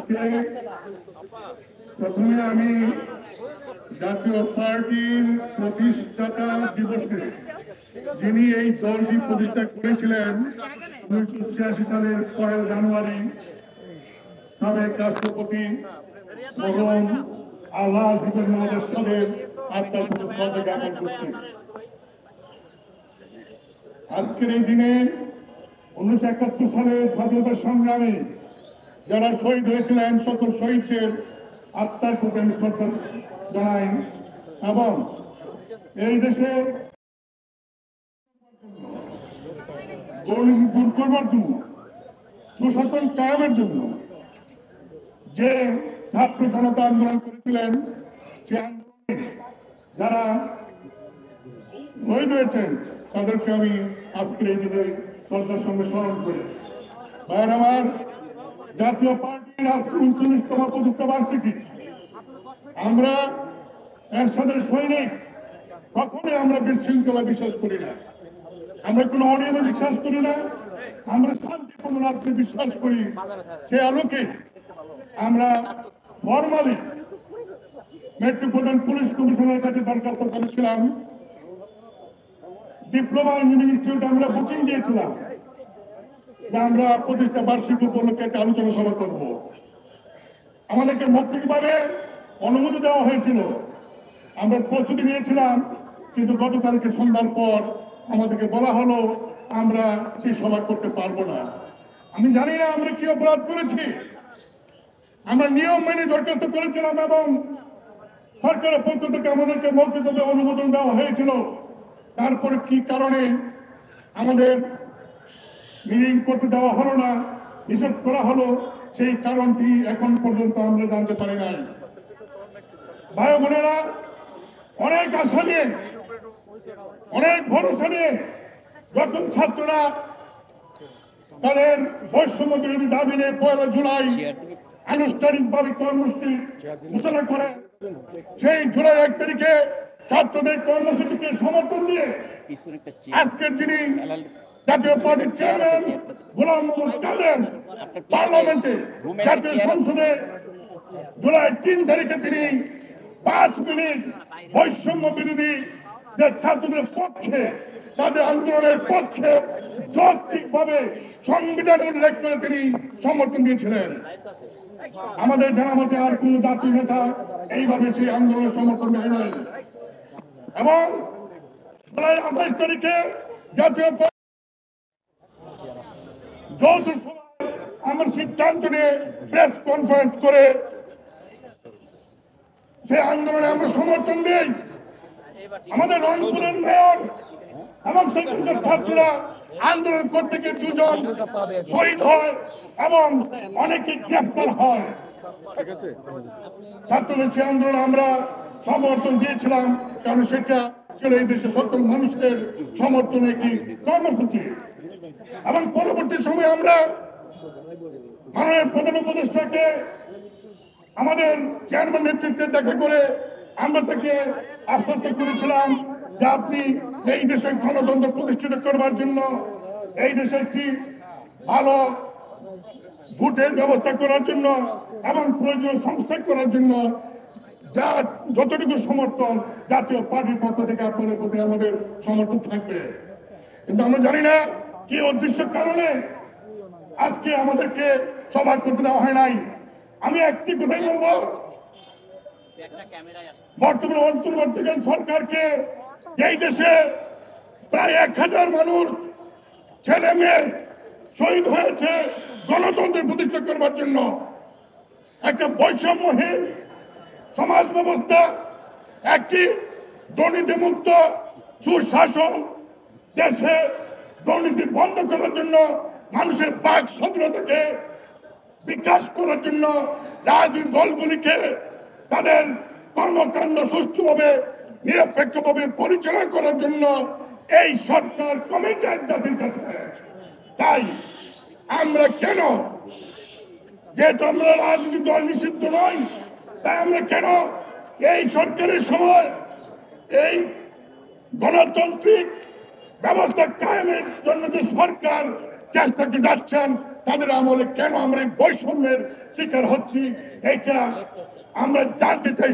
আজকে প্রথমে আমি জাতীয় পার্টির প্রতিষ্ঠাতা দিবসে যিনি এই দলটি প্রতিষ্ঠা করেছিলেন 1986 সালের 1 জানুয়ারি সাবেক রাষ্ট্রপতি মরহুম আল্লাহ মোহাম্মদ সাহেব আত্মার প্রতি শ্রদ্ধা জ্ঞাপন করছি। আজকের এই দিনে 1971 সালে স্বাধীনতা সংগ্রামে যারা শহীদ হয়েছিলেন সকল শহীদদের আত্মার প্রতি আমি শ্রদ্ধা জানাই এবং এই দেশে দুর্নীতি দূর করবার জন্য সুশাসন কায়েমের জন্য যে ছাত্র জনতা আন্দোলন করেছিলেন সে আন্দোলনে যারা শহীদ হয়েছেন তাদেরকে আমি আজকের এই দিনে শ্রদ্ধার সঙ্গে স্মরণ করি। ভাইয়ের আমার, জাতীয় পার্টির আজকে 39তম প্রতিষ্ঠা বার্ষিকী। আমরা এরশাদের সৈনিক, কখনোই আমরা বিশৃঙ্খলা বিশ্বাস করি না, আমরা কোনো অনিয়মে বিশ্বাস করি না, আমরা শান্তিপূর্ণ রাজনীতি বিশ্বাস করি। সে আলোকে আমরা ফরমালি মেট্রোপলিটন পুলিশ কমিশনের কাছে দরখাস্ত করেছিলাম। ডিপ্লোমা ইঞ্জিনিয়ারিং ইনস্টিটিউট আমরা বুকিং দিয়েছিলাম যে আমরা প্রতিষ্ঠা বার্ষিকী উপলক্ষে একটা আলোচনা সভা করব। আমাদেরকে মৌখিকভাবে অনুমতি দেওয়া হয়েছিল, আমরা প্রস্তুতি নিয়েছিলাম, কিন্তু গতকালকে সন্ধ্যার পর আমাদেরকে বলা হলো আমরা সেই সভা করতে পারবো না। আমি জানি না আমরা কি অপরাধ করেছি। আমরা নিয়ম মেনে দরখাস্ত করেছিলাম এবং সরকারের পক্ষ থেকে আমাদেরকে মৌখিকভাবে অনুমোদন দেওয়া হয়েছিল। তারপরে কি কারণে আমাদের মিটিং করতে দেওয়া হলো না, নিষেধ করা হলো, সেই কারণটি এখন পর্যন্ত আমরা জানতে পারি নাই। ভাই বোনেরা, অনেক আশা নিয়ে, অনেক ভরসা নিয়ে যখন ছাত্ররা তাদের বৈষম্য বিরোধী দাবি নিয়ে 1 জুলাই আনুষ্ঠানিকভাবে কর্মসূচি ঘোষণা করে, সেই জুলাই 1 তারিখে ছাত্রদের কর্মসূচিকে সমর্থন দিয়ে আজকের যিনি জাতীয় পার্টির চেয়ারম্যান গোলাম মোহাম্মদ কাদের পার্লামেন্টে জাতীয় সংসদে জুলাই 3 তারিখে তিনি 5 মিনিট বৈষম্য বিরোধী যে ছাত্রদের পক্ষে, তাদের আন্দোলনের পক্ষে যৌক্তিকভাবে সংবিধান উল্লেখ করে তিনি সমর্থন দিয়েছিলেন। আমাদের জানা মতে আর কোন জাতীয় নেতা এইভাবে সেই আন্দোলনের সমর্থন দেয়। এবং জুলাই 28 তারিখে জাতীয় যৌথ সভায় আমরা সিদ্ধান্ত নিয়ে প্রেস কনফারেন্স করে সেই আন্দোলনে আমরা সমর্থন দিই। আমাদের রংপুরের মেয়র এবং সেখানকার ছাত্ররা আন্দোলন করতে গিয়ে 2 জন শহীদ হয় এবং অনেকে গ্রেফতার হয়। ছাত্রদের সেই আন্দোলনে আমরা সমর্থন দিয়েছিলাম, কারণ সেটা ছিল এই দেশের সকল মানুষের সমর্থনে একটি কর্মসূচি। এবং পরবর্তী সময়ে আমরা মাননীয় প্রধান উপদেষ্টাকে আমাদের চেয়ারম্যান নেতৃত্বে দেখা করে আমরা তাকে আশ্বস্ত করেছিলাম যে আপনি এই দেশের গণতন্ত্র প্রতিষ্ঠিত করবার জন্য, এই দেশে একটি ভালো ভোটের ব্যবস্থা করার জন্য এবং প্রয়োজনীয় সংস্কার করার জন্য যা যতটুকু সমর্থন জাতীয় পার্টির পক্ষ থেকে আপনাদের প্রতি আমাদের সমর্থন থাকবে। কিন্তু আমরা জানি না কি উদ্দেশ্য কারণে আজকে আমাদেরকে সভা করতে দেওয়া হয় নাই। আমি একটি কথাই বলবো, বর্তমান অন্তর্বর্তীকালীন সরকারকে এই দেশে প্রায় 1000 মানুষ ছেলে মেয়ে শহীদ হয়েছে গণতন্ত্রের প্রতিষ্ঠা করবার জন্য, একটা বৈষম্যহীন সমাজ ব্যবস্থা, একটি দুর্নীতিমুক্ত সুশাসন, দেশে দুর্নীতি বন্ধ করার জন্য, মানুষের বাক স্বাধীনতাকে বিকাশ করার জন্য, রাজনৈতিক দলগুলিকে তাদের কর্মকাণ্ড সুষ্ঠুভাবে নিরপেক্ষভাবে পরিচালনা করার জন্য এই সরকার কমিটেড জাতির কাছে। তাই আমরা কেন, যেহেতু আমরা রাজনৈতিক দল নিষিদ্ধ নয়, তাই আমরা কেন এই সরকারের সময় এই গণতান্ত্রিক ব্যবস্থা কায়েমের জন্য যে সরকার চেষ্টা করে যাচ্ছেন তাদের আমলে কেন আমরা এই বৈষম্যের শিকার হচ্ছি, এটা আমরা জানতে চাই